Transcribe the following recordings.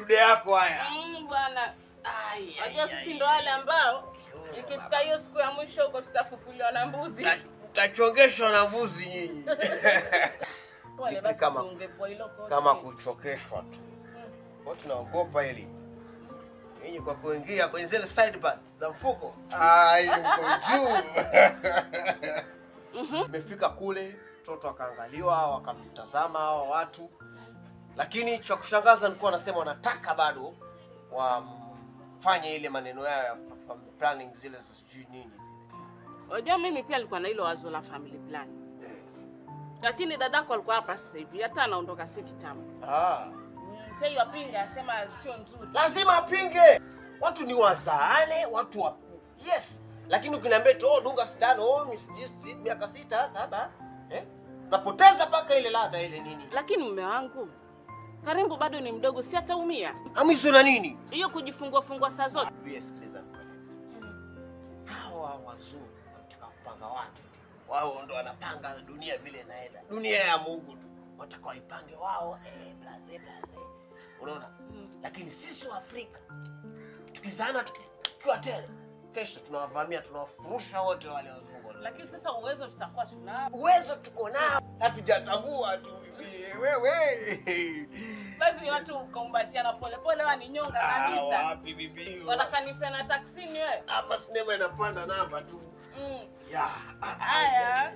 dude yako haya. Bwana. Unajua sisi ndo wale ambao ikifika hiyo siku ya mwisho huko tutafufuliwa na mbuzi. Mtachongeshwa na mbuzi nyinyi. Wale basi ungepoa hilo kote. Kama kuchokeshwa tu. Watu naogopa hili. Nyinyi kwa kuingia kwenye zile side parts za mfuko. Yuko juu. Nimefika kule, mtoto akaangaliwa, wakamtazama hao watu. Lakini cha kushangaza nilikuwa nasema wanataka bado wafanye ile maneno yao ya family planning zile za sijui nini. Unajua mimi pia nilikuwa na hilo wazo la family planning. Lakini dadako alikuwa hapa sasa hivi, hata anaondoka si kitambo. Kwa hiyo apinge, asema sio nzuri. Lazima apinge. Watu ni wazaane, watu wa yes. Lakini ukiniambia tu dunga sindano, mimi miaka 6, 7, napoteza paka ile ladha ile nini. Lakini mume wangu Karimbo bado ni mdogo, si ataumia. Amiso na nini? Hiyo kujifungua saa zote. Yes, sikiliza. Hawa wazungu wanataka kupanga watu. Wao ndo wanapanga dunia vile inaenda. Dunia ya Mungu tu. Wataka waipange wao, blaze. Unaona? Lakini sisi wa Afrika tukizana tukiwa tele, kesho tunawavamia, tunawafurusha wote wale wazungu. Lakini sasa uwezo tutakuwa tunao. Uwezo tuko nao. Hatujatambua tu wewe. Basi watu kumbatiana polepole waninyonga kabisa. Wapi bibi? Wanakanifa na taksini wewe. Hapa sinema inapanda namba tu. Haya.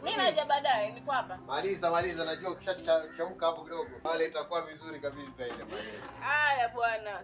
Mimi naja baadaye, niko hapa. Maliza, najua ukishachemka hapo kidogo. Pale itakuwa vizuri kabisa ile maneno. Haya bwana.